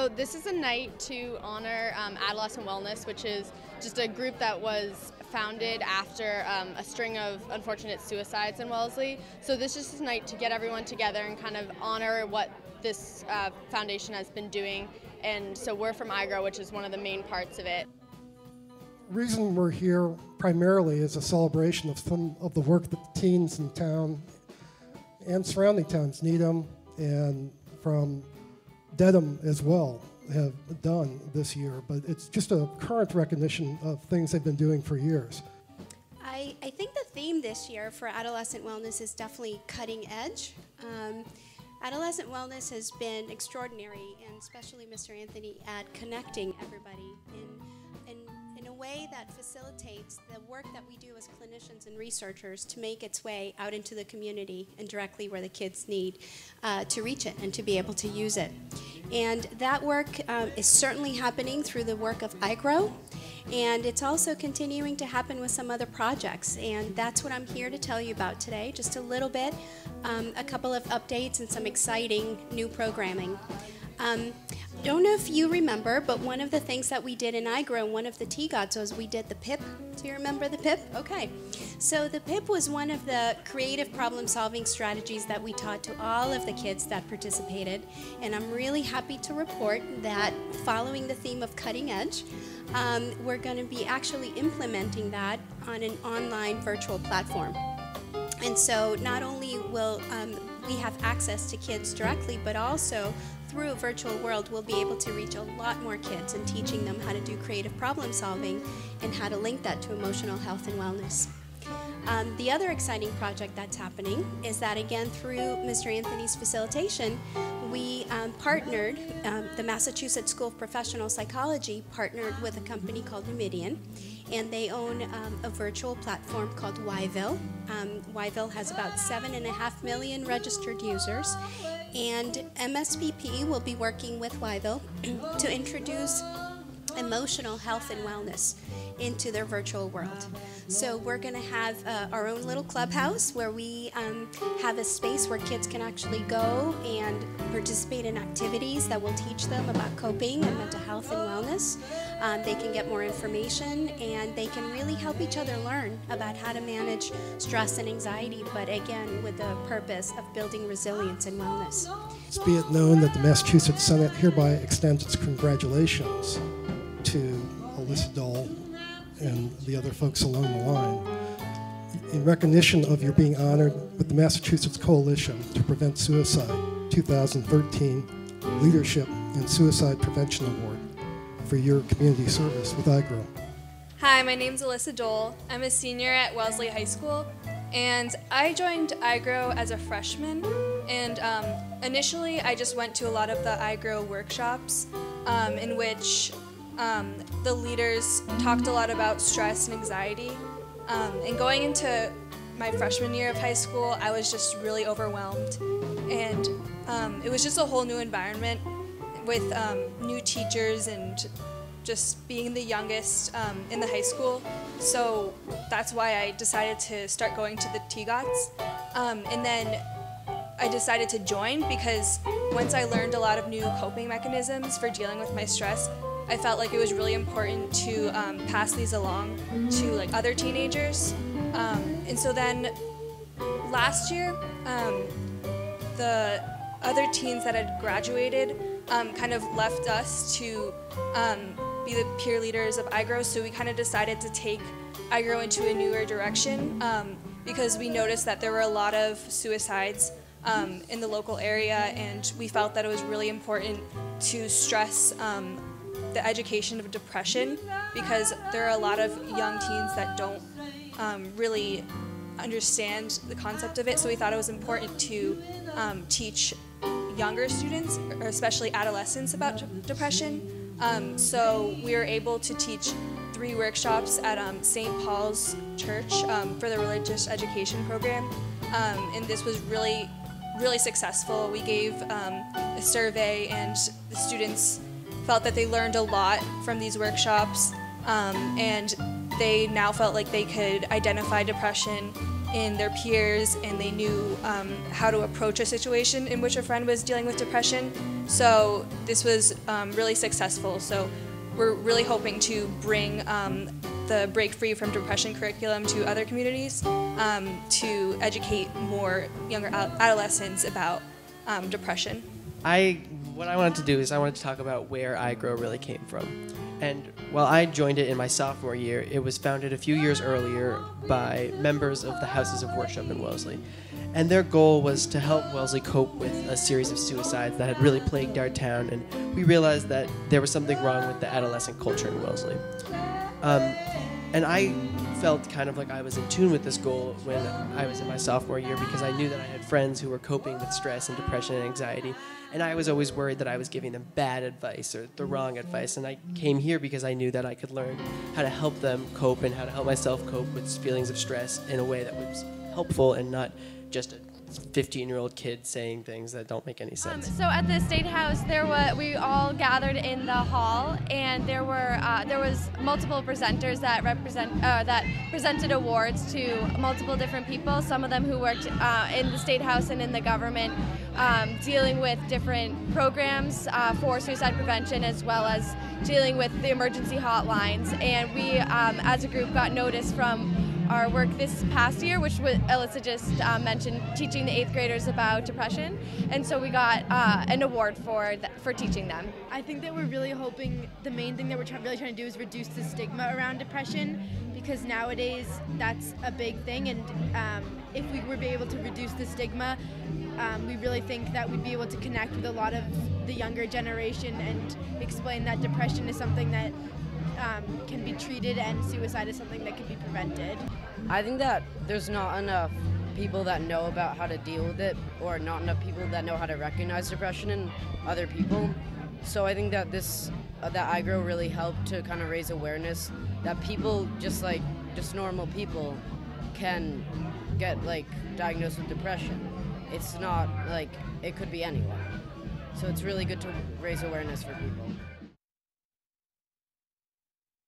So this is a night to honor Adolescent Wellness, which is just a group that was founded after a string of unfortunate suicides in Wellesley. So this is just a night to get everyone together and kind of honor what this foundation has been doing. And so we're from IGROW, which is one of the main parts of it. The reason we're here primarily is a celebration of some of the work that the teens in town and surrounding towns, Needham and from Dedham as well, have done this year, but it's just a current recognition of things they've been doing for years. I think the theme this year for Adolescent Wellness is definitely cutting edge. Adolescent Wellness has been extraordinary, and especially Mr. Anthony, at connecting everybody in a way that facilitates the work that we do as clinicians and researchers to make its way out into the community and directly where the kids need to reach it and to be able to use it. And that work is certainly happening through the work of IGROW, and it's also continuing to happen with some other projects, and that's what I'm here to tell you about today, just a little bit, a couple of updates and some exciting new programming. Don't know if you remember, but one of the things that we did in IGROW, one of the TGOTs, was we did the PIP. Do you remember the PIP? Okay. So the PIP was one of the creative problem-solving strategies that we taught to all of the kids that participated, and I'm really happy to report that following the theme of cutting edge, we're going to be actually implementing that on an online virtual platform. And so not only will we have access to kids directly, but also through a virtual world, we'll be able to reach a lot more kids and teaching them how to do creative problem solving and how to link that to emotional health and wellness. The other exciting project that's happening is that, again, through Mr. Anthony's facilitation, we partnered, the Massachusetts School of Professional Psychology partnered with a company called Numidian, and they own a virtual platform called Yville. Yville has about 7.5 million registered users, and MSPP will be working with Yville to introduce emotional health and wellness into their virtual world. So we're going to have our own little clubhouse where we have a space where kids can actually go and participate in activities that will teach them about coping and mental health and wellness. They can get more information, and they can really help each other learn about how to manage stress and anxiety, but again with the purpose of building resilience and wellness. Be it known that the Massachusetts Senate hereby extends its congratulations to Alyssa Dole and the other folks along the line in recognition of your being honored with the Massachusetts Coalition to Prevent Suicide 2013 Leadership in Suicide Prevention Award for your community service with IGROW. Hi, my name's Alyssa Dole. I'm a senior at Wellesley High School, and I joined IGROW as a freshman, and initially I just went to a lot of the IGROW workshops in which the leaders talked a lot about stress and anxiety, and going into my freshman year of high school, I was just really overwhelmed, and it was just a whole new environment with new teachers and just being the youngest in the high school. So that's why I decided to start going to the TGOTs, and then I decided to join because once I learned a lot of new coping mechanisms for dealing with my stress, I felt like it was really important to pass these along to other teenagers. And so then last year, the other teens that had graduated kind of left us to be the peer leaders of IGROW, so we kind of decided to take IGROW into a newer direction because we noticed that there were a lot of suicides in the local area, and we felt that it was really important to stress the education of depression because there are a lot of young teens that don't really understand the concept of it, so we thought it was important to teach younger students, or especially adolescents, about depression. So we were able to teach 3 workshops at St. Paul's Church for the religious education program, and this was really successful. We gave a survey, and the students felt that they learned a lot from these workshops, and they now felt like they could identify depression in their peers, and they knew how to approach a situation in which a friend was dealing with depression. So this was really successful. So we're really hoping to bring the Break Free from Depression curriculum to other communities to educate more younger adolescents about depression. What I wanted to do is I wanted to talk about where IGROW really came from. And while I joined it in my sophomore year, it was founded a few years earlier by members of the Houses of Worship in Wellesley. And their goal was to help Wellesley cope with a series of suicides that had really plagued our town, and we realized that there was something wrong with the adolescent culture in Wellesley. And I felt kind of like I was in tune with this goal when I was in my sophomore year, because I knew that I had friends who were coping with stress and depression and anxiety, and I was always worried that I was giving them bad advice or the wrong advice. And I came here because I knew that I could learn how to help them cope and how to help myself cope with feelings of stress in a way that was helpful and not just a 15-year-old kid saying things that don't make any sense. So at the State House, we all gathered in the hall, and there was multiple presenters that presented awards to multiple different people. Some of them who worked in the State House and in the government, dealing with different programs for suicide prevention, as well as dealing with the emergency hotlines. And we, as a group, got notice from our work this past year, which Alyssa just mentioned, teaching the 8th graders about depression, and so we got an award for teaching them. I think that we're really hoping, the main thing that we're really trying to do is reduce the stigma around depression, because nowadays that's a big thing, and if we were able to reduce the stigma, we really think that we'd be able to connect with a lot of the younger generation and explain that depression is something that can be treated and suicide is something that can be prevented. I think that there's not enough people that know about how to deal with it, or not enough people that know how to recognize depression in other people. So I think that that IGROW really helped to kind of raise awareness that people, just normal people, can get diagnosed with depression. It's not it could be anyone. So it's really good to raise awareness for people.